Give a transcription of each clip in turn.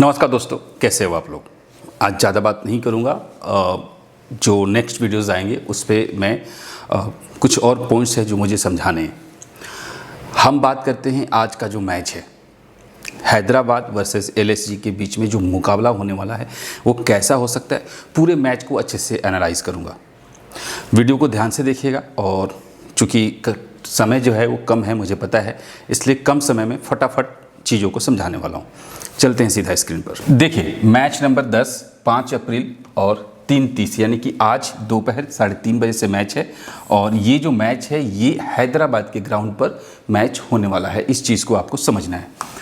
नमस्कार दोस्तों, कैसे हो आप लोग। आज ज़्यादा बात नहीं करूँगा। जो नेक्स्ट वीडियोस आएंगे उस पर मैं कुछ और पॉइंट्स है जो मुझे समझाने हैं। हम बात करते हैं आज का जो मैच है, हैदराबाद वर्सेस एलएसजी के बीच में जो मुकाबला होने वाला है वो कैसा हो सकता है। पूरे मैच को अच्छे से एनालाइज करूँगा। वीडियो को ध्यान से देखिएगा। और चूँकि समय जो है वो कम है, मुझे पता है, इसलिए कम समय में फटाफट चीज़ों को समझाने वाला हूँ। चलते हैं सीधा स्क्रीन पर। देखिए, मैच नंबर 10 5 अप्रैल और 3:30 यानी कि आज दोपहर 3:30 बजे से मैच है। और ये जो मैच है ये हैदराबाद के ग्राउंड पर मैच होने वाला है। इस चीज़ को आपको समझना है।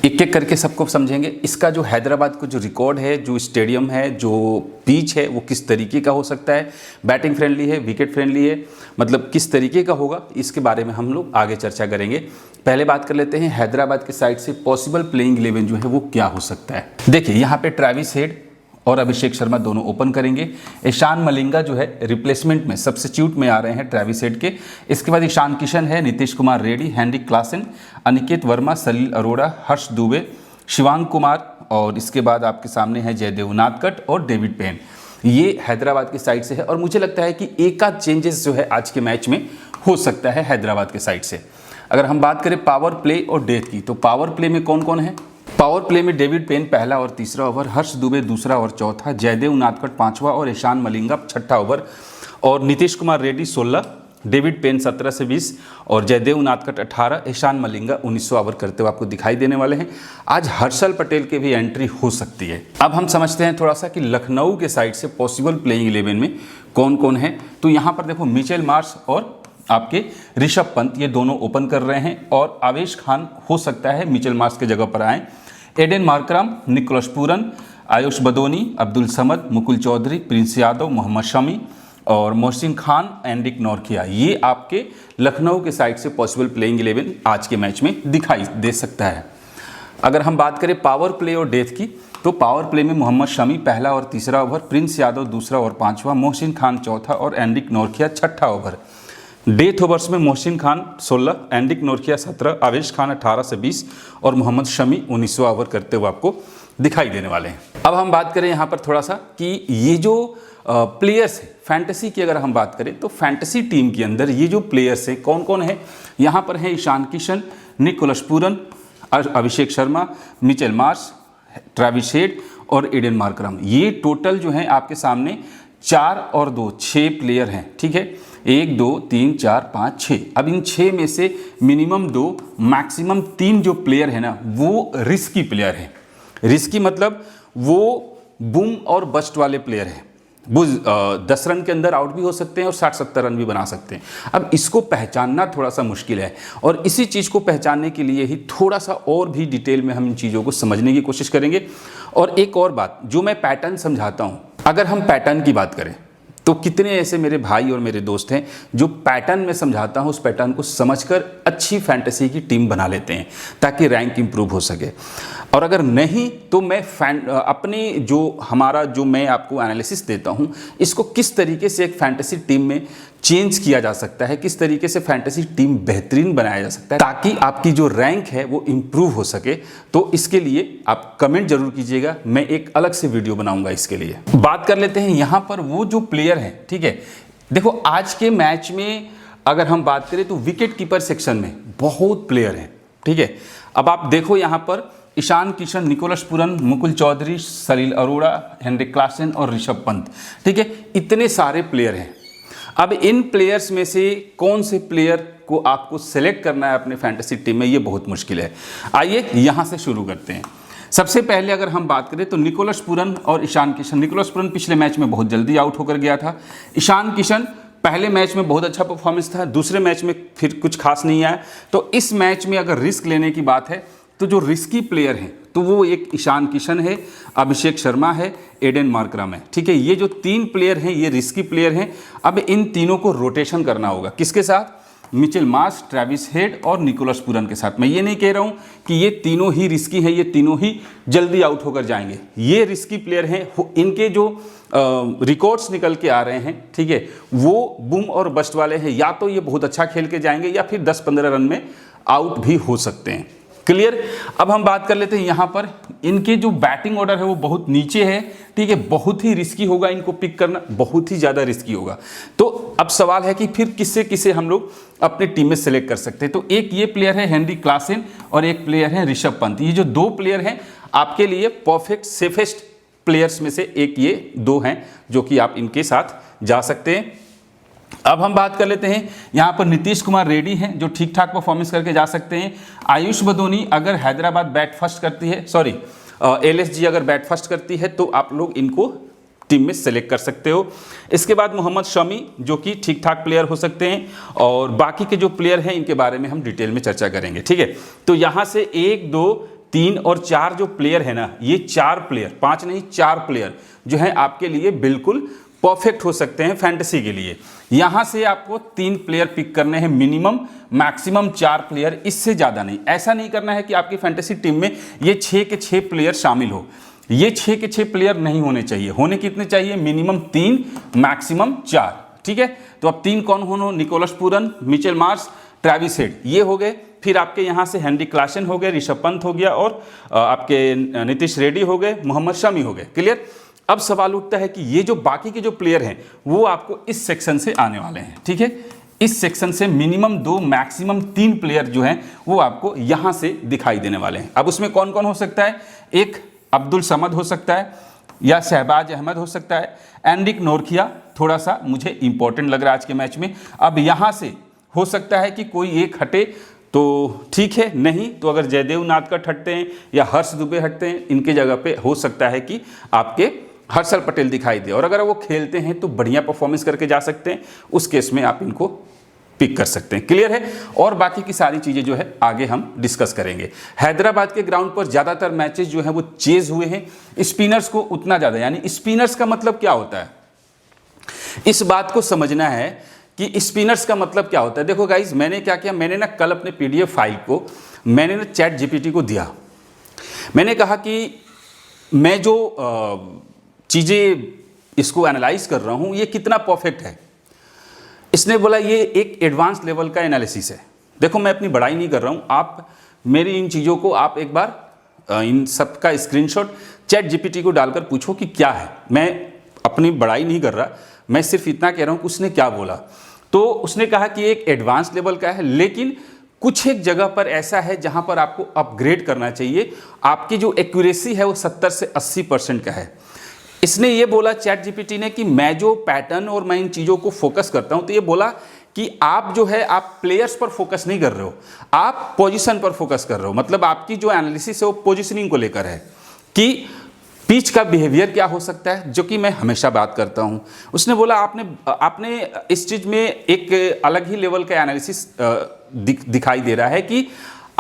एक एक करके सबको समझेंगे। इसका जो हैदराबाद का जो रिकॉर्ड है, जो स्टेडियम है, जो पिच है, वो किस तरीके का हो सकता है, बैटिंग फ्रेंडली है, विकेट फ्रेंडली है, मतलब किस तरीके का होगा, इसके बारे में हम लोग आगे चर्चा करेंगे। पहले बात कर लेते हैं हैदराबाद के साइड से पॉसिबल प्लेइंग 11 जो है वो क्या हो सकता है। देखिए, यहाँ पे ट्रेविस हेड और अभिषेक शर्मा दोनों ओपन करेंगे। ईशान मलिंगा जो है रिप्लेसमेंट में, सब्स्टिट्यूट में आ रहे हैं ट्रेविस हेड के। इसके बाद ईशान किशन है, नीतीश कुमार रेड्डी, हेनरिक क्लासन, अनिकेत वर्मा, सलील अरोड़ा, हर्ष दुबे, शिवांग कुमार, और इसके बाद आपके सामने है जयदेव उनादकट और डेविड पेन। ये हैदराबाद की साइड से है। और मुझे लगता है कि एक आध चेंजेस जो है आज के मैच में हो सकता है हैदराबाद के साइड से। अगर हम बात करें पावर प्ले और डेथ की, तो पावर प्ले में कौन कौन है। पावर प्ले में डेविड पेन पहला और तीसरा ओवर, हर्ष दुबे दूसरा और चौथा, जयदेव उनादकट पांचवा और ईशान मलिंगा छठा ओवर, और नीतीश कुमार रेड्डी 16, डेविड पेन 17 से 20 और जयदेव उनादकट 18, ईशान मलिंगा 19वां ओवर करते हुए आपको दिखाई देने वाले हैं। आज हर्षल पटेल की भी एंट्री हो सकती है। अब हम समझते हैं थोड़ा सा कि लखनऊ के साइड से पॉसिबल प्लेइंग 11 में कौन कौन है। तो यहाँ पर देखो, मिचेल मार्श और आपके ऋषभ पंत ये दोनों ओपन कर रहे हैं। और आवेश खान हो सकता है मिचेल मार्श के जगह पर आए। Aiden Markram, Nicholas Pooran, Ayush Badoni, Abdul Samad, Mukul Choudhary, Prince Yadav, Mohammed Shami और मोहसिन खान, एंड्रिक नौरखिया, ये आपके लखनऊ के साइड से पॉसिबल प्लेइंग 11 आज के मैच में दिखाई दे सकता है। अगर हम बात करें पावर प्ले और डेथ की, तो पावर प्ले में मोहम्मद शमी पहला और तीसरा ओवर, प्रिंस यादव दूसरा और पांचवा, मोहसिन खान चौथा और एंड्रिक नौरखिया छठा ओवर। डेथ ओवर्स में मोहसिन खान 16, एंड्रिक नौरखिया 17, आवेश खान 18 से 20 और मोहम्मद शमी 19वां ओवर करते हुए आपको दिखाई देने वाले हैं। अब हम बात करें यहाँ पर थोड़ा सा कि ये जो प्लेयर्स है फैंटेसी की, अगर हम बात करें तो फैंटेसी टीम के अंदर ये जो प्लेयर्स हैं कौन कौन है। यहाँ पर है Ishan Kishan, Nicholas Pooran, Abhishek Sharma, Mitchell Marsh, Travis Head और एडेन मार्करम। ये टोटल जो है आपके सामने 4 और 2 6 प्लेयर हैं। ठीक है, 1 2 3 4 5 6। अब इन 6 में से मिनिमम 2 मैक्सिमम 3 जो प्लेयर है ना, वो रिस्की प्लेयर हैं। रिस्की मतलब वो बूम और बस्ट वाले प्लेयर हैं। वो 10 रन के अंदर आउट भी हो सकते हैं और 60-70 रन भी बना सकते हैं। अब इसको पहचानना थोड़ा सा मुश्किल है। और इसी चीज़ को पहचानने के लिए ही थोड़ा सा और भी डिटेल में हम इन चीज़ों को समझने की कोशिश करेंगे। और एक और बात, जो मैं पैटर्न समझाता हूँ, अगर हम पैटर्न की बात करें तो कितने ऐसे मेरे भाई और मेरे दोस्त हैं जो पैटर्न में समझाता हूँ उस पैटर्न को समझकर अच्छी फैंटेसी की टीम बना लेते हैं ताकि रैंक इंप्रूव हो सके। और अगर नहीं तो मैं अपनी जो मैं आपको एनालिसिस देता हूँ, इसको किस तरीके से एक फैंटेसी टीम में चेंज किया जा सकता है, किस तरीके से फैंटेसी टीम बेहतरीन बनाया जा सकता है ताकि आपकी जो रैंक है वो इंप्रूव हो सके। तो इसके लिए आप कमेंट जरूर कीजिएगा, मैं एक अलग से वीडियो बनाऊंगा इसके लिए। बात कर लेते हैं यहाँ पर वो जो प्लेयर हैं। ठीक है, देखो आज के मैच में अगर हम बात करें तो विकेट कीपर सेक्शन में बहुत प्लेयर हैं। ठीक है, अब आप देखो यहाँ पर ईशान किशन, निकोलस पूरन, मुकुल चौधरी, सलील अरोड़ा, हेनरिक क्लासन और ऋषभ पंत। ठीक है, इतने सारे प्लेयर हैं। अब इन प्लेयर्स में से कौन से प्लेयर को आपको सेलेक्ट करना है अपने फैंटेसी टीम में, ये बहुत मुश्किल है। आइए यहाँ से शुरू करते हैं। सबसे पहले अगर हम बात करें तो निकोलस पूरन और ईशान किशन। निकोलस पूरन पिछले मैच में बहुत जल्दी आउट होकर गया था। ईशान किशन पहले मैच में बहुत अच्छा परफॉर्मेंस था, दूसरे मैच में फिर कुछ खास नहीं आया। तो इस मैच में अगर रिस्क लेने की बात है तो जो रिस्की प्लेयर हैं तो वो एक ईशान किशन है, अभिषेक शर्मा है, एडेन मार्करम है। ठीक है, ये जो 3 प्लेयर हैं ये रिस्की प्लेयर हैं। अब इन तीनों को रोटेशन करना होगा। किसके साथ? मिचेल मार्श, ट्रेविस हेड और निकोलस पूरन के साथ। मैं ये नहीं कह रहा हूँ कि ये तीनों ही रिस्की हैं, ये तीनों ही जल्दी आउट होकर जाएंगे। ये रिस्की प्लेयर हैं, इनके जो रिकॉर्ड्स निकल के आ रहे हैं, ठीक है, वो बूम और बस्ट वाले हैं। या तो ये बहुत अच्छा खेल के जाएंगे या फिर 10-15 रन में आउट भी हो सकते हैं। क्लियर। अब हम बात कर लेते हैं यहाँ पर इनके जो बैटिंग ऑर्डर है वो बहुत नीचे है, ठीक है, बहुत ही रिस्की होगा इनको पिक करना, बहुत ही ज़्यादा रिस्की होगा। तो अब सवाल है कि फिर किससे किसे हम लोग अपने टीम में सेलेक्ट कर सकते हैं। तो एक ये प्लेयर है हेनरी क्लासेन और एक प्लेयर है ऋषभ पंत। ये जो दो प्लेयर हैं आपके लिए परफेक्ट सेफेस्ट प्लेयर्स में से एक ये दो हैं जो कि आप इनके साथ जा सकते हैं। अब हम बात कर लेते हैं, यहाँ पर नीतीश कुमार रेड्डी हैं जो ठीक ठाक परफॉर्मेंस करके जा सकते हैं। आयुष बदोनी अगर हैदराबाद बैट फर्स्ट करती है, सॉरी LSG अगर बैट फर्स्ट करती है तो आप लोग इनको टीम में सेलेक्ट कर सकते हो। इसके बाद मोहम्मद शमी जो कि ठीक ठाक प्लेयर हो सकते हैं, और बाकी के जो प्लेयर हैं इनके बारे में हम डिटेल में चर्चा करेंगे, ठीक है। तो यहाँ से 1, 2, 3 और 4 जो प्लेयर है ना, ये 4 प्लेयर, 5 नहीं 4 प्लेयर जो हैं आपके लिए बिल्कुल परफेक्ट हो सकते हैं फैंटेसी के लिए। यहाँ से आपको 3 प्लेयर पिक करने हैं मिनिमम, मैक्सिमम 4 प्लेयर, इससे ज़्यादा नहीं। ऐसा नहीं करना है कि आपकी फैंटेसी टीम में ये 6 के 6 प्लेयर शामिल हो, ये 6 के 6 प्लेयर नहीं होने चाहिए। होने कितने चाहिए? मिनिमम 3, मैक्सिमम 4, ठीक है। तो अब 3 कौन होनो? Nicholas Pooran, Mitchell Marsh, Travis Head, ये हो गए। फिर आपके यहाँ से हेनरी क्लासेन हो गए, ऋषभ पंत हो गया, और आपके नीतीश रेड्डी हो गए, मोहम्मद शमी हो गए। क्लियर? अब सवाल उठता है कि ये जो बाकी के जो प्लेयर हैं वो आपको इस सेक्शन से आने वाले हैं, ठीक है। इस सेक्शन से मिनिमम 2, मैक्सिमम 3 प्लेयर जो हैं वो आपको यहाँ से दिखाई देने वाले हैं। अब उसमें कौन कौन हो सकता है? एक अब्दुल समद हो सकता है, या शहबाज अहमद हो सकता है, एंड्रिक नोरखिया थोड़ा सा मुझे इंपॉर्टेंट लग रहा है आज के मैच में। अब यहाँ से हो सकता है कि कोई एक हटे तो ठीक है, नहीं तो अगर जयदेव नादकट हटते हैं या हर्ष दुबे हटते हैं, इनके जगह पे हो सकता है कि आपके हर्षल पटेल दिखाई दे, और अगर वो खेलते हैं तो बढ़िया परफॉर्मेंस करके जा सकते हैं, उस केस में आप इनको पिक कर सकते हैं। क्लियर है? और बाकी की सारी चीज़ें जो है आगे हम डिस्कस करेंगे। हैदराबाद के ग्राउंड पर ज़्यादातर मैचेस जो हैं वो चेज हुए हैं, स्पिनर्स को उतना ज़्यादा, यानी स्पिनर्स का मतलब क्या होता है, इस बात को समझना है कि स्पिनर्स का मतलब क्या होता है। देखो गाइज, मैंने क्या किया, मैंने ना कल अपने PDF फाइल को मैंने ना चैट GPT को दिया। मैंने कहा कि मैं जो चीज़ें इसको एनालाइज कर रहा हूँ ये कितना परफेक्ट है। इसने बोला ये एक एडवांस लेवल का एनालिसिस है। देखो, मैं अपनी बड़ाई नहीं कर रहा हूँ, आप मेरी इन चीज़ों को आप एक बार इन सब का स्क्रीनशॉट चैट GPT को डालकर पूछो कि क्या है। मैं अपनी बड़ाई नहीं कर रहा, मैं सिर्फ इतना कह रहा हूँ कि उसने क्या बोला। तो उसने कहा कि एक एडवांस लेवल का है, लेकिन कुछ एक जगह पर ऐसा है जहाँ पर आपको अपग्रेड करना चाहिए। आपकी जो एक्यूरेसी है वो 70 से 80% का है। इसने ये बोला चैट GPT ने कि मैं जो पैटर्न और मैं इन चीज़ों को फोकस करता हूँ, तो ये बोला कि आप जो है आप प्लेयर्स पर फोकस नहीं कर रहे हो, आप पोजीशन पर फोकस कर रहे हो। मतलब आपकी जो एनालिसिस है वो पोजीशनिंग को लेकर है कि पिच का बिहेवियर क्या हो सकता है, जो कि मैं हमेशा बात करता हूँ। उसने बोला आपने इस चीज़ में एक अलग ही लेवल का एनालिसिस दिखाई दे रहा है कि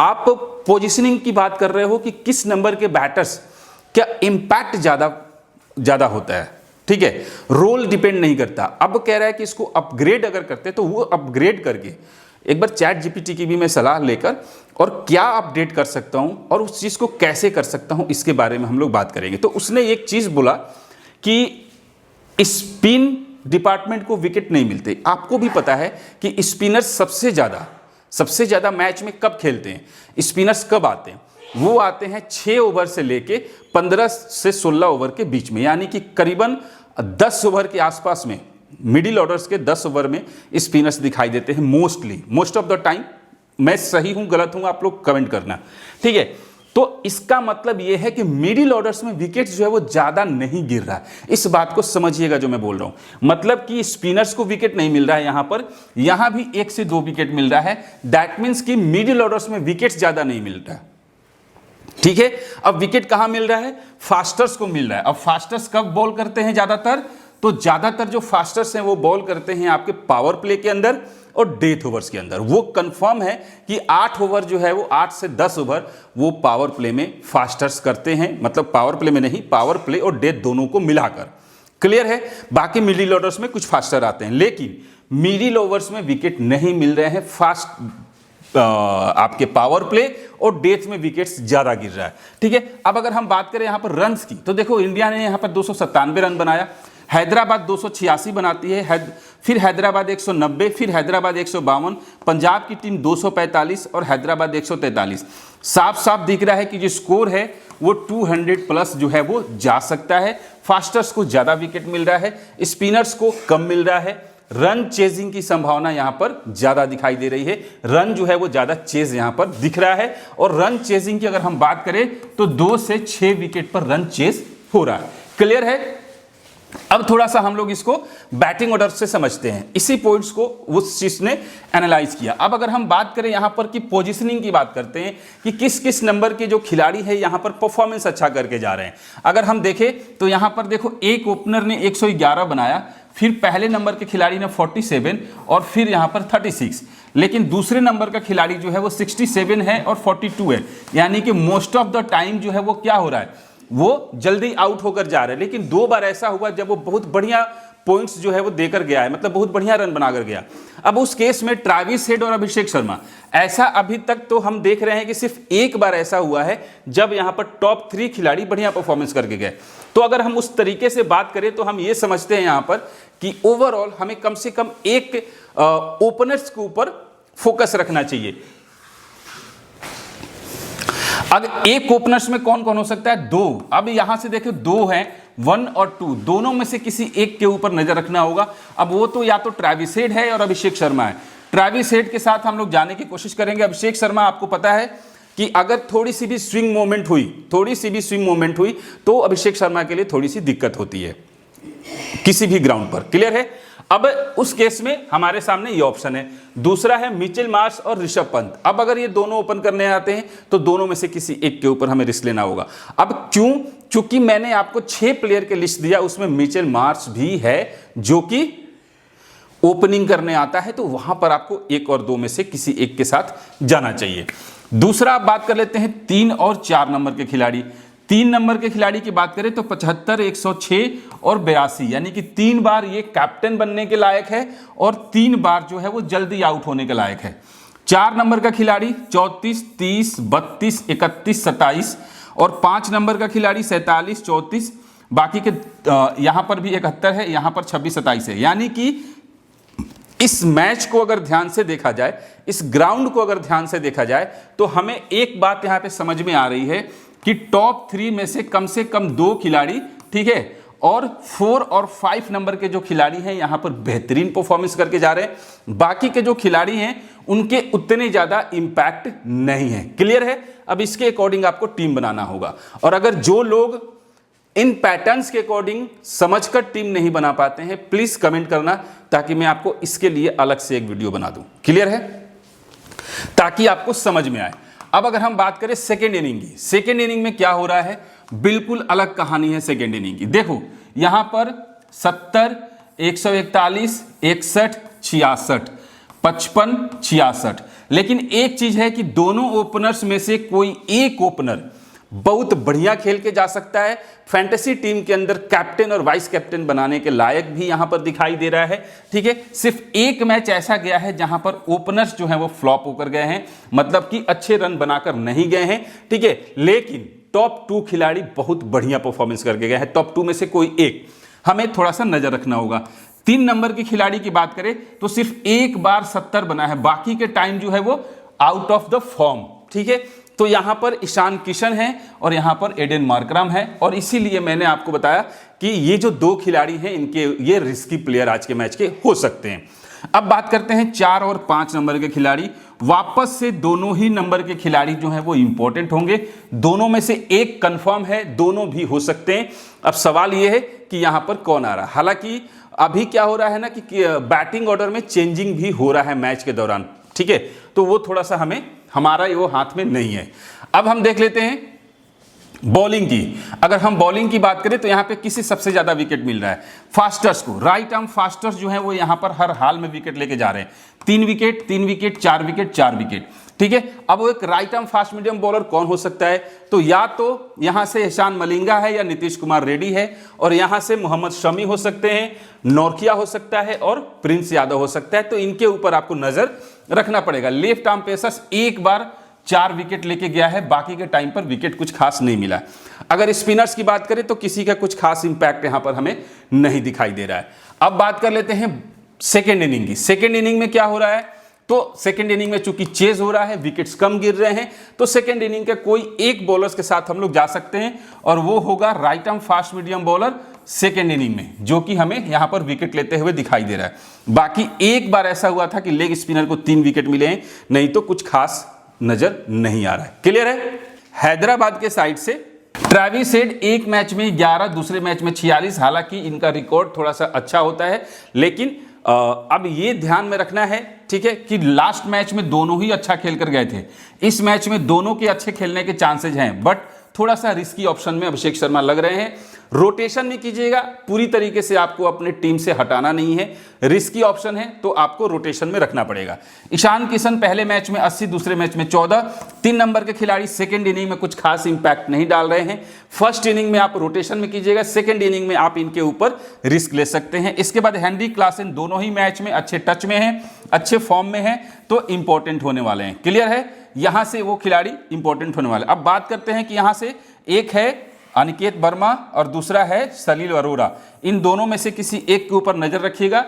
आप पोजीशनिंग की बात कर रहे हो कि किस नंबर के बैटर्स क्या इम्पैक्ट ज़्यादा होता है, ठीक है, रोल डिपेंड नहीं करता। अब कह रहा है कि इसको अपग्रेड अगर करते तो वो अपग्रेड करके एक बार चैट GPT की भी मैं सलाह लेकर और क्या अपडेट कर सकता हूँ और उस चीज़ को कैसे कर सकता हूँ, इसके बारे में हम लोग बात करेंगे। तो उसने एक चीज़ बोला कि स्पिन डिपार्टमेंट को विकेट नहीं मिलते। आपको भी पता है कि स्पिनर्स सबसे ज़्यादा मैच में कब खेलते हैं, स्पिनर्स कब आते हैं, वो आते हैं 6 ओवर से लेके 15 से 16 ओवर के बीच में, यानी कि करीबन 10 ओवर के आसपास में, मिडिल ऑर्डर्स के 10 ओवर में स्पिनर्स दिखाई देते हैं मोस्ट ऑफ द टाइम। मैं सही हूं गलत हूं आप लोग कमेंट करना, ठीक है। तो इसका मतलब यह है कि मिडिल ऑर्डर्स में विकेट्स जो है वो ज़्यादा नहीं गिर रहा है। इस बात को समझिएगा जो मैं बोल रहा हूं, मतलब कि स्पिनर्स को विकेट नहीं मिल रहा है यहां भी 1 से 2 विकेट मिल रहा है। दैट मीन्स कि मिडिल ऑर्डर्स में विकेट्स ज़्यादा नहीं मिल रहा है, ठीक है। अब विकेट कहां मिल रहा है? फास्टर्स को मिल रहा है। अब फास्टर्स कब बॉल करते हैं ज़्यादातर? तो ज़्यादातर जो फास्टर्स हैं वो बॉल करते हैं आपके पावर प्ले के अंदर और डेथ ओवर्स के अंदर। वो कंफर्म है कि 8 ओवर जो है वो 8 से 10 ओवर वो पावर प्ले में फास्टर्स करते हैं, मतलब पावर प्ले में नहीं, पावर प्ले और डेथ दोनों को मिलाकर। क्लियर है? बाकी मिडिल ओवर्स में कुछ फास्टर आते हैं, लेकिन मिडिल ओवर्स में विकेट नहीं मिल रहे हैं। आपके पावर प्ले और डेथ में विकेट्स ज्यादा गिर रहा है, ठीक है। अब अगर हम बात करें यहां पर रन्स की, तो देखो इंडिया ने यहां पर 297 रन बनाया, हैदराबाद 286 बनाती है, फिर हैदराबाद 190, फिर हैदराबाद 152, पंजाब की टीम 245 और हैदराबाद 143। साफ साफ दिख रहा है कि जो स्कोर है वो 200 प्लस जो है वो जा सकता है। फास्टर्स को ज़्यादा विकेट मिल रहा है, स्पिनर्स को कम मिल रहा है। रन चेजिंग की संभावना यहां पर ज्यादा दिखाई दे रही है, रन जो है वो ज्यादा चेज यहां पर दिख रहा है। और रन चेजिंग की अगर हम बात करें तो 2 से 6 विकेट पर रन चेज हो रहा है। क्लियर है? अब थोड़ा सा हम लोग इसको बैटिंग ऑर्डर से समझते हैं, इसी पॉइंट्स को उस चीज ने एनालाइज किया। अब अगर हम बात करें यहां पर कि पोजीशनिंग की बात करते हैं कि किस किस नंबर के जो खिलाड़ी है यहां पर परफॉर्मेंस अच्छा करके जा रहे हैं। अगर हम देखें तो यहां पर देखो, एक ओपनर ने 111 बनाया, फिर पहले नंबर के खिलाड़ी ने 47 और फिर यहां पर 36, लेकिन दूसरे नंबर का खिलाड़ी जो है वो 67 है और 42 है। यानी कि मोस्ट ऑफ द टाइम जो है वो क्या हो रहा है, वो जल्दी आउट होकर जा रहा है। लेकिन 2 बार ऐसा हुआ जब वो बहुत बढ़िया पॉइंट्स जो है वो देकर गया है, मतलब बहुत बढ़िया रन बनाकर गया। अब उस केस में ट्रेविस हेड और अभिषेक शर्मा, ऐसा अभी तक तो हम देख रहे हैं कि सिर्फ एक बार ऐसा हुआ है जब यहां पर टॉप 3 खिलाड़ी बढ़िया परफॉर्मेंस करके गए। तो अगर हम उस तरीके से बात करें तो हम ये समझते हैं यहां पर कि ओवरऑल हमें कम से कम एक ओपनर्स के ऊपर फोकस रखना चाहिए। अगर एक ओपनर्स में कौन कौन हो सकता है, 2। अब यहां से देखो 2 हैं, 1 और 2, दोनों में से किसी एक के ऊपर नजर रखना होगा। अब वो तो या तो ट्रेविस हेड है और अभिषेक शर्मा है। ट्रेविस हेड के साथ हम लोग जाने की कोशिश करेंगे। अभिषेक शर्मा, आपको पता है कि अगर थोड़ी सी भी स्विंग मूवमेंट हुई तो अभिषेक शर्मा के लिए थोड़ी सी दिक्कत होती है किसी भी ग्राउंड पर। क्लियर है? अब उस केस में हमारे सामने ये ऑप्शन है। दूसरा है मिचेल मार्श और ऋषभ पंत। अब अगर ये दोनों ओपन करने आते हैं तो दोनों में से किसी एक के ऊपर हमें रिस्क लेना होगा। अब क्यों? चूंकि मैंने आपको 6 प्लेयर के लिस्ट दिया, उसमें मिचेल मार्श भी है जो कि ओपनिंग करने आता है, तो वहां पर आपको 1 और 2 में से किसी एक के साथ जाना चाहिए। दूसरा आप बात कर लेते हैं 3 और 4 नंबर के खिलाड़ी। 3 नंबर के खिलाड़ी की बात करें तो 75, 106 और 82, यानी कि 3 बार ये कैप्टन बनने के लायक है और 3 बार जो है वो जल्दी आउट होने के लायक है। 4 नंबर का खिलाड़ी 34, 30, 32, 31, 27 और 5 नंबर का खिलाड़ी 47, 34, बाकी के यहां पर भी 71 है, यहां पर 26, 27 है। यानी कि इस मैच को अगर ध्यान से देखा जाए, इस ग्राउंड को अगर ध्यान से देखा जाए तो हमें एक बात यहां पे समझ में आ रही है कि टॉप 3 में से कम 2 खिलाड़ी, ठीक है, और 4 और 5 नंबर के जो खिलाड़ी हैं यहां पर बेहतरीन परफॉर्मेंस करके जा रहे हैं। बाकी के जो खिलाड़ी हैं उनके उतने ज्यादा इंपैक्ट नहीं है। क्लियर है? अब इसके अकॉर्डिंग आपको टीम बनाना होगा। और अगर जो लोग इन पैटर्न्स के अकॉर्डिंग समझकर टीम नहीं बना पाते हैं, प्लीज कमेंट करना ताकि मैं आपको इसके लिए अलग से एक वीडियो बना दूं। क्लियर है? ताकि आपको समझ में आए। अब अगर हम बात करें सेकेंड इनिंग की, सेकेंड इनिंग में क्या हो रहा है, बिल्कुल अलग कहानी है सेकेंड इनिंग की। देखो यहां पर 70, 141, 61, 66, 55, 66। लेकिन एक चीज है कि दोनों ओपनर्स में से कोई एक ओपनर बहुत बढ़िया खेल के जा सकता है, फैंटेसी टीम के अंदर कैप्टन और वाइस कैप्टन बनाने के लायक भी यहां पर दिखाई दे रहा है। ठीक है, सिर्फ एक मैच ऐसा गया है जहां पर ओपनर्स जो है वो फ्लॉप होकर गए हैं, मतलब कि अच्छे रन बनाकर नहीं गए हैं। ठीक है, लेकिन टॉप 2 खिलाड़ी बहुत बढ़िया परफॉर्मेंस करके गए हैं। टॉप 2 में से कोई एक हमें थोड़ा सा नजर रखना होगा। 3 नंबर की खिलाड़ी की बात करें तो सिर्फ एक बार 70 बना है, बाकी के टाइम जो है वो आउट ऑफ द फॉर्म। ठीक है, तो यहां पर ईशान किशन है और यहां पर एडन मार्करम है, और इसीलिए मैंने आपको बताया कि ये जो 2 खिलाड़ी हैं इनके ये रिस्की प्लेयर आज के मैच के हो सकते हैं। अब बात करते हैं 4 और 5 नंबर के खिलाड़ी। वापस से दोनों ही नंबर के खिलाड़ी जो हैं वो इंपॉर्टेंट होंगे, दोनों में से एक कंफर्म है, दोनों भी हो सकते हैं। अब सवाल ये है कि यहां पर कौन आ रहा है। हालांकि अभी क्या हो रहा है ना कि बैटिंग ऑर्डर में चेंजिंग भी हो रहा है मैच के दौरान। ठीक है, तो वो थोड़ा सा हमारा वो हाथ में नहीं है। अब हम देख लेते हैं बॉलिंग की। अगर हम बॉलिंग की बात करें तो यहां पे किसी सबसे ज्यादा विकेट मिल रहा है, फास्टर्स को। राइट आर्म फास्टर्स जो है वो यहां पर हर हाल में विकेट लेके जा रहे हैं। 3 विकेट, 3 विकेट, 4 विकेट, 4 विकेट। ठीक है, अब वो एक right arm fast medium bowler कौन हो सकता है, तो या तो यहां से ईशान मलिंगा है या नीतीश कुमार रेड्डी है, और यहां से मोहम्मद शमी हो सकते हैं, नौरकिया हो सकता है और प्रिंस यादव हो सकता है। तो इनके ऊपर आपको नजर रखना पड़ेगा। लेफ्ट आर्म पेसर्स एक बार 4 विकेट लेके गया है, बाकी के टाइम पर विकेट कुछ खास नहीं मिला। अगर स्पिनर्स की बात करें तो किसी का कुछ खास इंपैक्ट यहां पर हमें नहीं दिखाई दे रहा है। अब बात कर लेते हैं सेकेंड इनिंग की। सेकेंड इनिंग में क्या हो रहा है, तो सेकेंड इनिंग में चूंकि चेज हो रहा है, विकेट्स कम गिर रहे हैं, तो सेकेंड इनिंग के कोई एक बॉलर्स के साथ हम लोग जा सकते हैं और वो होगा right arm fast medium bowler second inning में, जो कि हमें यहां पर विकेट लेते हुए दिखाई दे रहा है। बाकी एक बार ऐसा हुआ था कि लेग स्पिनर को 3 विकेट मिले हैं, नहीं तो कुछ खास नजर नहीं आ रहा है। क्लियर है। हैदराबाद के साइड से ट्रेविस हेड एक मैच में 11, दूसरे मैच में 46, हालांकि इनका रिकॉर्ड थोड़ा सा अच्छा होता है, लेकिन अब ये ध्यान में रखना है, ठीक है, कि लास्ट मैच में दोनों ही अच्छा खेल कर गए थे। इस मैच में दोनों के अच्छे खेलने के चांसेज हैं, बट थोड़ा सा रिस्की ऑप्शन में अभिषेक शर्मा लग रहे हैं। रोटेशन में कीजिएगा, पूरी तरीके से आपको अपने टीम से हटाना नहीं है, रिस्की ऑप्शन है तो आपको रोटेशन में रखना पड़ेगा। ईशान किशन पहले मैच में 80, दूसरे मैच में 14, 3 नंबर के खिलाड़ी सेकंड इनिंग में कुछ खास इंपैक्ट नहीं डाल रहे हैं। फर्स्ट इनिंग में आप रोटेशन में कीजिएगा, सेकंड इनिंग में आप इनके ऊपर रिस्क ले सकते हैं। इसके बाद हेनरी क्लासन दोनों ही मैच में अच्छे टच में हैं, अच्छे फॉर्म में हैं, तो इंपॉर्टेंट होने वाले हैं। क्लियर है, यहां से वो खिलाड़ी इंपॉर्टेंट होने वाले। अब बात करते हैं कि यहां से एक है अनिकेत वर्मा और दूसरा है सलील अरोड़ा, इन दोनों में से किसी एक के ऊपर नजर रखिएगा।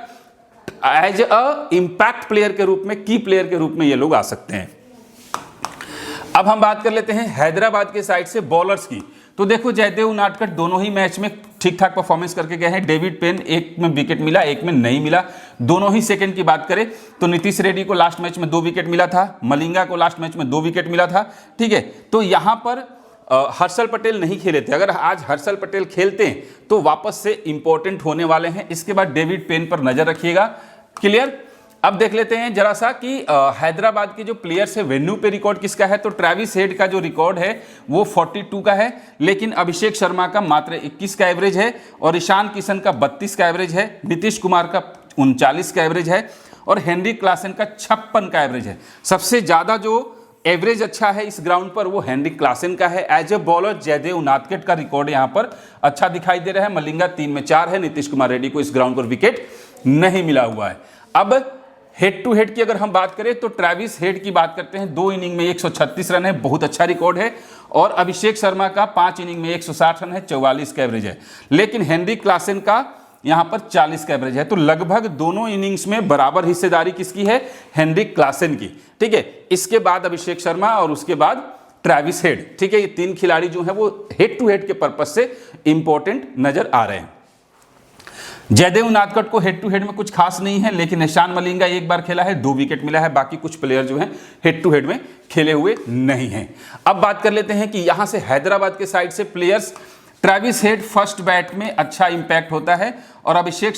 एज अ इंपैक्ट प्लेयर के रूप में, की प्लेयर के रूप में ये लोग आ सकते हैं। अब हम बात कर लेते हैं हैदराबाद के साइड से बॉलर्स की। तो देखो, जयदेव उनादकट दोनों ही मैच में ठीक ठाक परफॉर्मेंस करके गए हैं। डेविड पेन एक में विकेट मिला, एक में नहीं मिला। दोनों ही सेकंड की बात करें तो नीतीश रेड्डी को लास्ट मैच में 2 विकेट मिला था, मलिंगा को लास्ट मैच में 2 विकेट मिला था। ठीक है, तो यहां पर हर्षल पटेल नहीं खेले थे। अगर आज हर्षल पटेल खेलते हैं तो वापस से इंपॉर्टेंट होने वाले हैं। इसके बाद डेविड पेन पर नजर रखिएगा। क्लियर। अब देख लेते हैं जरा सा कि हैदराबाद के जो प्लेयर्स है वेन्यू पे रिकॉर्ड किसका है। तो ट्रेविस हेड का जो रिकॉर्ड है वो 42 का है, लेकिन अभिषेक शर्मा का मात्र 21 का एवरेज है और ईशान किशन का 32 का एवरेज है, नीतीश कुमार का 39 का एवरेज है और हेनरी क्लासन का 56 का एवरेज है। सबसे ज्यादा जो एवरेज अच्छा है इस ग्राउंड पर वो हेनरी क्लासन का है। As a bowler Jaydev Unadkat का रिकॉर्ड यहां पर अच्छा दिखाई दे रहा है। मलिंगा 3 में 4 है, नीतीश कुमार रेड्डी को इस ग्राउंड पर विकेट नहीं मिला हुआ है। अब हेड टू हेड की अगर हम बात करें तो ट्रेविस हेड की बात करते हैं। 2 इनिंग में 136 रन है, बहुत अच्छा रिकॉर्ड है। और अभिषेक शर्मा का 5 इनिंग में 160 रन है, 44 का एवरेज है। लेकिन हेनरी क्लासन का यहां पर 40 का एवरेज है। तो लगभग दोनों इनिंग्स में बराबर हिस्सेदारी किसकी है, हेनरी क्लासन की। ठीक है, इसके बाद अभिषेक शर्मा और उसके बाद ट्रेविस हेड। ठीक है, ये 3 खिलाड़ी जो है वो हेड टू हेड के पर्पज से इंपॉर्टेंट नजर आ रहे हैं। जयदेव उनादकट को हेड टू हेड में कुछ खास नहीं है, लेकिन ईशान मलिंगा एक बार खेला है, 2 विकेट मिला है। बाकी कुछ प्लेयर जो हैं हेड टू हेड में खेले हुए नहीं हैं। अब बात कर लेते हैं कि यहां से हैदराबाद के साइड से players. Travis head first bat में अच्छा इंपैक्ट होता है और अभिषेक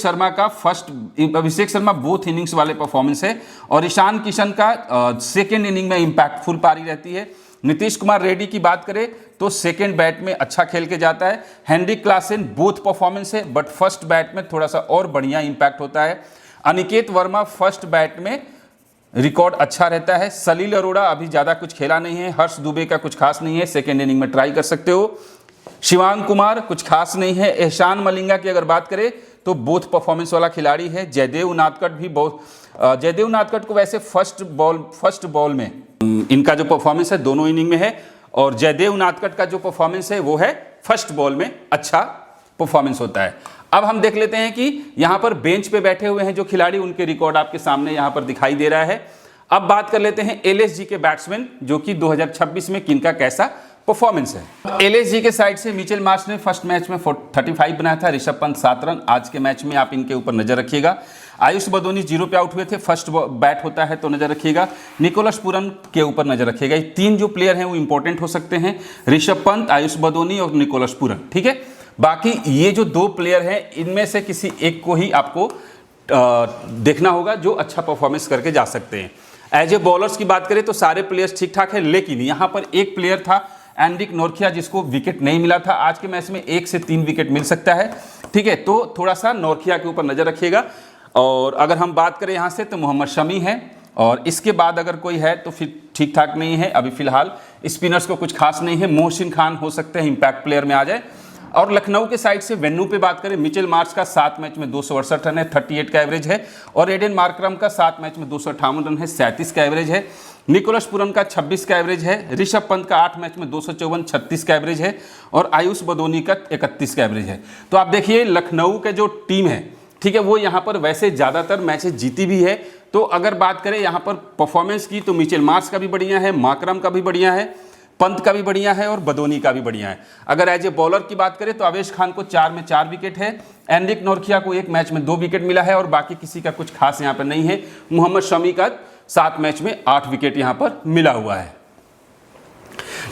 शर्मा बोथ इनिंग्स वाले परफॉर्मेंस है और ईशान किशन का सेकेंड इनिंग में इंपैक्टफुल पारी रहती है। नीतीश कुमार रेड्डी की बात करें तो सेकेंड बैट में अच्छा खेल के जाता है। हेनरी क्लासन बोथ परफॉर्मेंस है, बट फर्स्ट बैट में थोड़ा सा और बढ़िया इंपैक्ट होता है। अनिकेत वर्मा फर्स्ट बैट में रिकॉर्ड अच्छा रहता है। सलील अरोड़ा अभी ज़्यादा कुछ खेला नहीं है। हर्ष दुबे का कुछ खास नहीं है, सेकेंड इनिंग में ट्राई कर सकते हो। शिवांग कुमार कुछ खास नहीं है। एहसान मलिंगा की अगर बात करें तो बोथ परफॉर्मेंस वाला खिलाड़ी है। जयदेव उनादकट भी जयदेव उनादकट को वैसे फर्स्ट बॉल में इनका जो परफॉर्मेंस है दोनों इनिंग में है और जयदेव उनादकट का जो परफॉर्मेंस है वो है फर्स्ट बॉल में अच्छा परफॉर्मेंस होता है। अब हम देख लेते हैं कि यहां पर बेंच पे बैठे हुए हैं जो खिलाड़ी, उनके रिकॉर्ड आपके सामने यहां पर दिखाई दे रहा है। अब बात कर लेते हैं एलएसजी के बैट्समैन, जो कि 2026 में किनका कैसा परफॉर्मेंस है। एलएसजी के साइड से मिचेल मार्श ने फर्स्ट मैच में 35 बनाया था, ऋषभ पंत 7 रन। आज के मैच में आप इनके ऊपर नजर रखिएगा। आयुष बदोनी 0 पे आउट हुए थे, फर्स्ट बैट होता है तो नजर रखिएगा। निकोलस पूरन के ऊपर नजर रखिएगा। ये 3 जो प्लेयर हैं वो इंपॉर्टेंट हो सकते हैं, ऋषभ पंत, आयुष बदोनी और निकोलस पूरन। ठीक है, बाकी ये जो 2 प्लेयर हैं इनमें से किसी एक को ही आपको देखना होगा जो अच्छा परफॉर्मेंस करके जा सकते हैं। एज ए बॉलर्स की बात करें तो सारे प्लेयर्स ठीक ठाक है, लेकिन यहाँ पर एक प्लेयर था एंड्रिक नोरखिया जिसको विकेट नहीं मिला था। आज के मैच में 1 से 3 विकेट मिल सकता है। ठीक है, तो थोड़ा सा नोरखिया के ऊपर नजर रखिएगा। और अगर हम बात करें यहाँ से तो मोहम्मद शमी है और इसके बाद अगर कोई है तो फिर ठीक ठाक नहीं है। अभी फिलहाल स्पिनर्स को कुछ खास नहीं है। मोहसिन खान हो सकते हैं इंपैक्ट प्लेयर में आ जाए। और लखनऊ के साइड से वेन्यू पे बात करें, मिचेल मार्श का 7 मैच में 268 रन है, 38 का एवरेज है और एडन मार्करम का 7 मैच में 258 रन है, 37 का एवरेज है। निकोलस पुरन का 26 का एवरेज है, ऋषभ पंत का 8 मैच में 254 36 का एवरेज है और आयुष बदोनी का 31 का एवरेज है। तो आप देखिए लखनऊ के जो टीम है, ठीक है, वो यहाँ पर वैसे ज़्यादातर मैचेस जीती भी है। तो अगर बात करें यहाँ पर परफॉर्मेंस की, तो मिचेल मार्श का भी बढ़िया है, माकरम का भी बढ़िया है, पंत का भी बढ़िया है और बदोनी का भी बढ़िया है। अगर एज ए बॉलर की बात करें तो आवेश खान को 4 में 4 विकेट है, एनरिक नोरखिया को 1 मैच में 2 विकेट मिला है और बाकी किसी का कुछ खास यहाँ पर नहीं है। मोहम्मद शमी का 7 मैच में 8 विकेट यहाँ पर मिला हुआ है।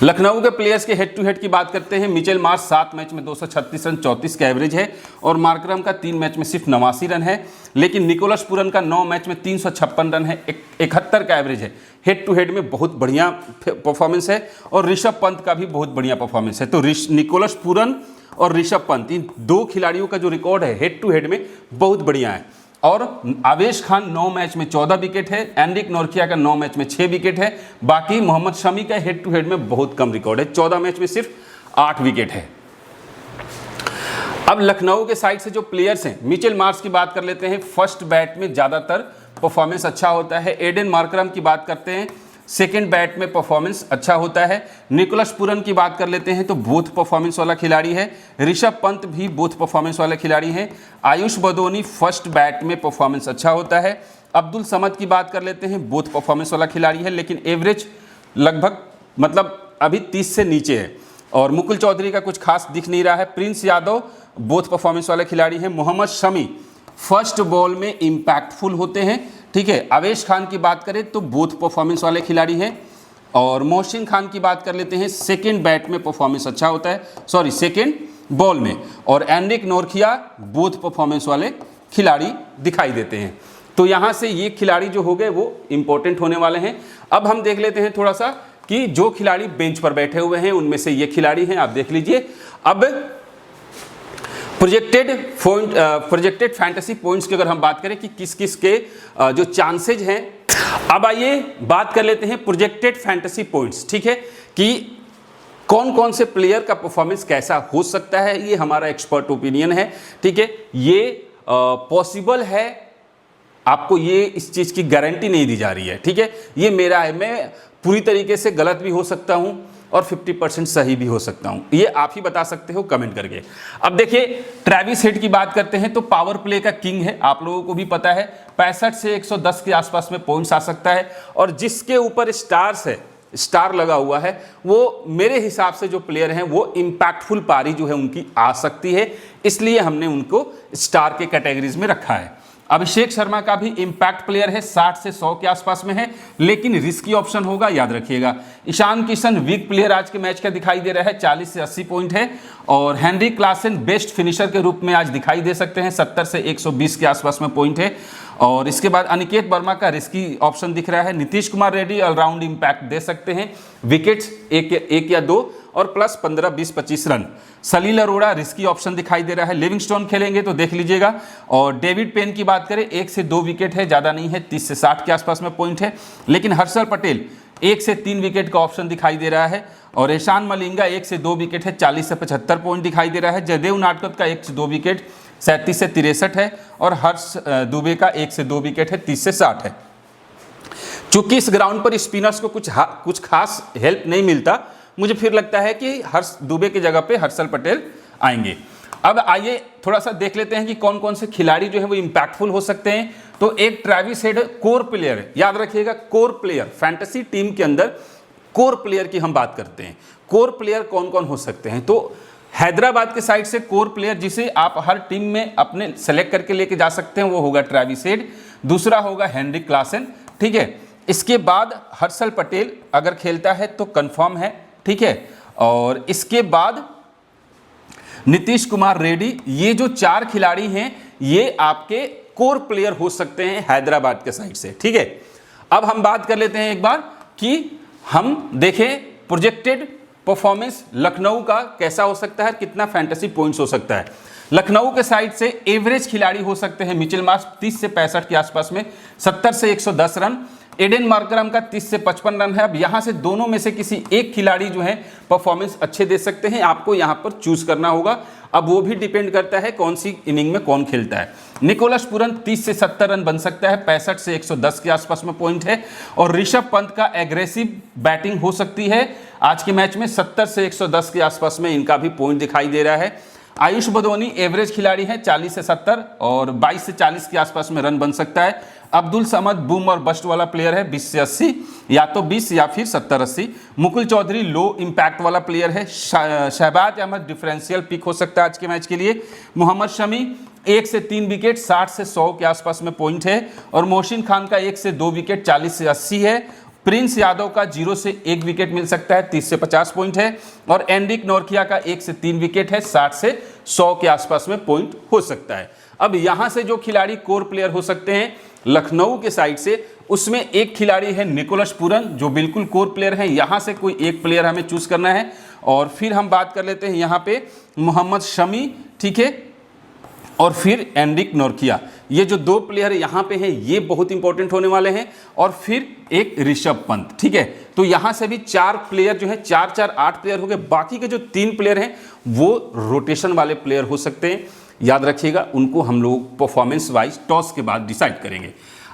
लखनऊ के प्लेयर्स के हेड टू हेड की बात करते हैं। मिचेल मार्श 7 मैच में 236 रन 34 का एवरेज है और मार्करम का 3 मैच में सिर्फ 89 रन है। लेकिन निकोलस पुरन का 9 मैच में 356 रन है, 71 का एवरेज है। हेड टू हेड में बहुत बढ़िया परफॉर्मेंस है और ऋषभ पंत का भी बहुत बढ़िया परफॉर्मेंस है। तो निकोलस पुरन और ऋषभ पंत, इन 2 खिलाड़ियों का जो रिकॉर्ड है हेड टू हेड में बहुत बढ़िया है। और आवेश खान 9 मैच में 14 विकेट है, एनरिक नोरखिया का 9 मैच में 6 विकेट है। बाकी मोहम्मद शमी का हेड टू हेड में बहुत कम रिकॉर्ड है, 14 मैच में सिर्फ 8 विकेट है। अब लखनऊ के साइड से जो प्लेयर्स हैं, मिचेल मार्श की बात कर लेते हैं। फर्स्ट बैट में ज़्यादातर परफॉर्मेंस अच्छा होता है। एडन मार्करम की बात करते हैं, सेकेंड बैट में परफॉर्मेंस अच्छा होता है। निकोलस पुरन की बात कर लेते हैं तो बोथ परफॉर्मेंस वाला खिलाड़ी है। ऋषभ पंत भी बोथ परफॉर्मेंस वाला खिलाड़ी है। आयुष बदोनी फर्स्ट बैट में परफॉर्मेंस अच्छा होता है। अब्दुल समद की बात कर लेते हैं, बोथ परफॉर्मेंस वाला खिलाड़ी है, लेकिन एवरेज लगभग मतलब अभी 30 से नीचे है। और मुकुल चौधरी का कुछ खास दिख नहीं रहा है। प्रिंस यादव बोथ परफॉर्मेंस वाले खिलाड़ी हैं। मोहम्मद शमी फर्स्ट बॉल में इम्पैक्टफुल होते हैं, ठीक है। आवेश खान की बात करें तो बोथ परफॉर्मेंस वाले खिलाड़ी हैं। और मोहसिन खान की बात कर लेते हैं, सेकंड बैट में परफॉर्मेंस अच्छा होता है, सॉरी सेकंड बॉल में। और एनरिक नोरखिया बोथ परफॉर्मेंस वाले खिलाड़ी दिखाई देते हैं। तो यहाँ से ये खिलाड़ी जो हो गए वो इंपॉर्टेंट होने वाले हैं। अब हम देख लेते हैं थोड़ा सा कि जो खिलाड़ी बेंच पर बैठे हुए हैं उनमें से ये खिलाड़ी हैं, आप देख लीजिए। अब प्रोजेक्टेड फैंटेसी पॉइंट्स की अगर हम बात करें कि किस किस के जो चांसेज हैं, अब आइए बात कर लेते हैं प्रोजेक्टेड फैंटेसी पॉइंट्स, ठीक है, कि कौन कौन से प्लेयर का परफॉर्मेंस कैसा हो सकता है। ये हमारा एक्सपर्ट ओपिनियन है, ठीक है। ये पॉसिबल है, आपको ये इस चीज़ की गारंटी नहीं दी जा रही है, ठीक है। ये मेरा है, मैं पूरी तरीके से गलत भी हो सकता हूं और 50% सही भी हो सकता हूं, ये आप ही बता सकते हो कमेंट करके। अब देखिए ट्रेविस हेड की बात करते हैं तो पावर प्ले का किंग है, आप लोगों को भी पता है। 65 से 110 के आसपास में पॉइंट्स आ सकता है। और जिसके ऊपर स्टार्स है, स्टार लगा हुआ है, वो मेरे हिसाब से जो प्लेयर हैं वो इम्पैक्टफुल पारी जो है उनकी आ सकती है, इसलिए हमने उनको स्टार के कैटेगरीज में रखा है। अभिषेक शर्मा का भी इंपैक्ट प्लेयर है, 60 से 100 के आसपास में है, लेकिन रिस्की ऑप्शन होगा, याद रखिएगा। ईशान किशन वीक प्लेयर आज के मैच का दिखाई दे रहा है, 40 से 80 पॉइंट है। और हेनरिक क्लासन बेस्ट फिनिशर के रूप में आज दिखाई दे सकते हैं, 70 से 120 के आसपास में पॉइंट है। और इसके बाद अनिकेत वर्मा का रिस्की ऑप्शन दिख रहा है। नीतीश कुमार रेड्डी ऑलराउंड इंपैक्ट दे सकते हैं, विकेट्स एक या 2 और प्लस 15, 20, 25 रन। सलील अरोड़ा रिस्की ऑप्शन दिखाई दे रहा है। लिविंगस्टोन खेलेंगे तो देख लीजिएगा। और डेविड पेन की बात करें, 1 से 2 विकेट है, ज़्यादा नहीं है, 30 से 60 के आसपास में पॉइंट है। लेकिन हर्षल पटेल 1 से 3 विकेट का ऑप्शन दिखाई दे रहा है। और ईशान मलिंगा 1 से 2 विकेट है, 40 से 75 पॉइंट दिखाई दे रहा है। जयदेव नाटकत का 1 से 2 विकेट, 37 से 63 है। और हर्ष दुबे का 1 से 2 विकेट है, 30 से 60 है। चूंकि इस ग्राउंड पर स्पिनर्स को कुछ खास हेल्प नहीं मिलता, मुझे फिर लगता है कि हर्ष दुबे की जगह पे हर्षल पटेल आएंगे। अब आइए थोड़ा सा देख लेते हैं कि कौन कौन से खिलाड़ी जो है वो इम्पैक्टफुल हो सकते हैं। तो एक ट्रेविस हेड कोर प्लेयर है, याद रखिएगा, कोर प्लेयर। फैंटेसी टीम के अंदर कोर प्लेयर की हम बात करते हैं। कोर प्लेयर कौन कौन हो सकते हैं, तो हैदराबाद के साइड से कोर प्लेयर जिसे आप हर टीम में अपने सेलेक्ट करके लेके जा सकते हैं वो होगा ट्रेविस हेड। दूसरा होगा हेनरिक क्लासन, ठीक है। इसके बाद हर्षल पटेल अगर खेलता है तो कंफर्म है, ठीक है। और इसके बाद नीतीश कुमार रेड्डी। ये जो 4 खिलाड़ी हैं ये आपके कोर प्लेयर हो सकते हैं हैदराबाद के साइड से, ठीक है। अब हम बात कर लेते हैं एक बार कि हम देखें प्रोजेक्टेड परफॉर्मेंस लखनऊ का कैसा हो सकता है, कितना फैंटेसी पॉइंट्स हो सकता है। लखनऊ के साइड से एवरेज खिलाड़ी हो सकते हैं मिचेल मार्श 30 से 65 के आसपास में, 70 से 110 रन। एडन मार्करम का 30 से 55 रन है। अब यहां से दोनों में से किसी एक खिलाड़ी जो है परफॉर्मेंस अच्छे दे सकते हैं, आपको यहां पर चूज करना होगा। अब वो भी डिपेंड करता है कौन सी इनिंग में कौन खेलता है। निकोलस पूरन 30 से 70 रन बन सकता है, 65 से 110 के आसपास में पॉइंट है। और ऋषभ पंत का एग्रेसिव बैटिंग हो सकती है आज के मैच में, 70 से 110 के आसपास में इनका भी पॉइंट दिखाई दे रहा है। आयुष बदोनी एवरेज खिलाड़ी है, 40 से 70 और 22 से 40 के आसपास में रन बन सकता है। अब्दुल समद बूम और बस्ट वाला प्लेयर है, 20 से 80, या तो 20 या फिर 70-80। मुकुल चौधरी लो इंपैक्ट वाला प्लेयर है। शहबाज अहमद डिफरेंशियल पिक हो सकता है आज के मैच के लिए। मोहम्मद शमी 1 से 3 विकेट, 60 से 100 के आसपास में पॉइंट है। और मोहसिन खान का 1 से 2 विकेट, 40 से 80 है। प्रिंस यादव का 0 से 1 विकेट मिल सकता है, 30 से 50 पॉइंट है। और एंड्रिक नोरकिया का 1 से 3 विकेट है, 60 से 100 के आसपास में पॉइंट हो सकता है। अब यहां से जो खिलाड़ी कोर प्लेयर हो सकते हैं लखनऊ के साइड से, उसमें एक खिलाड़ी है निकोलस पूरन जो बिल्कुल कोर प्लेयर है। यहां से कोई एक प्लेयर हमें चूज करना है। और फिर हम बात कर लेते हैं यहां पे मोहम्मद शमी, ठीक है, और फिर एंड्रिक नोरकिया। ये जो 2 प्लेयर यहाँ पे हैं ये बहुत इंपॉर्टेंट होने वाले हैं। और फिर एक ऋषभ पंत, ठीक है। तो यहाँ से भी 4 प्लेयर जो है, 4-4-8 प्लेयर हो गए। बाकी के जो 3 प्लेयर हैं वो रोटेशन वाले प्लेयर हो सकते हैं, याद रखिएगा। उनको हम लोग परफॉर्मेंस वाइज टॉस के बाद डिसाइड करेंगे।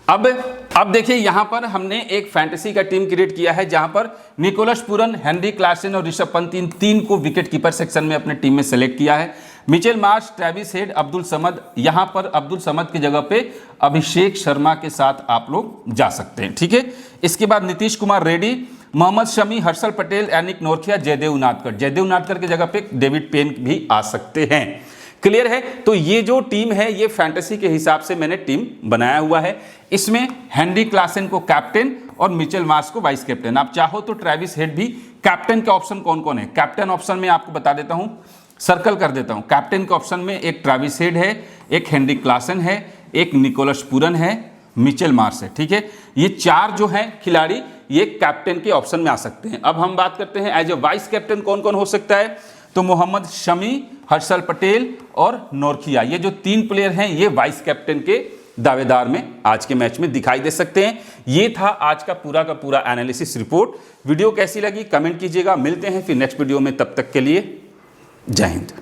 अब देखिए यहाँ पर हमने एक फैंटेसी का टीम क्रिएट किया है जहां पर निकोलस पूरन, हेनरी क्लासन और ऋषभ पंत, इन 3 को विकेट कीपर सेक्शन में अपने टीम में सेलेक्ट किया है। Mitchell Marsh, Travis head, Abdul Samad, यहां पर अब्दुल समद की जगह पे अभिषेक शर्मा के साथ आप लोग जा सकते हैं, ठीक है। इसके बाद नीतीश कुमार रेड्डी, मोहम्मद शमी, हर्षल पटेल, एंड्रिक नोरकिया, जयदेव उनादकर। जयदेव उनादकर की जगह पे डेविड पेन भी आ सकते हैं। क्लियर है। तो ये जो टीम है ये फैंटेसी के हिसाब से मैंने टीम बनाया हुआ है। इसमें हेनरी क्लासन को कैप्टन और मिचेल मार्श को वाइस कैप्टन। आप चाहो तो ट्रेविस हेड भी। कैप्टन के ऑप्शन कौन कौन है? कैप्टन ऑप्शन में आपको बता देता हूं, सर्कल कर देता हूं। कैप्टन के ऑप्शन में एक ट्रेविस हेड है, एक हेनरी क्लासन है, एक निकोलस पूरन है, मिचेल मार्श है, ठीक है। ये 4 जो हैं खिलाड़ी ये कैप्टन के ऑप्शन में आ सकते हैं। अब हम बात करते हैं एज ए वाइस कैप्टन कौन कौन हो सकता है। तो मोहम्मद शमी, हर्षल पटेल और नोरकिया, ये जो 3 प्लेयर हैं ये वाइस कैप्टन के दावेदार में आज के मैच में दिखाई दे सकते हैं। ये था आज का पूरा एनालिसिस रिपोर्ट। वीडियो कैसी लगी कमेंट कीजिएगा। मिलते हैं फिर नेक्स्ट वीडियो में, तब तक के लिए जय हिंद।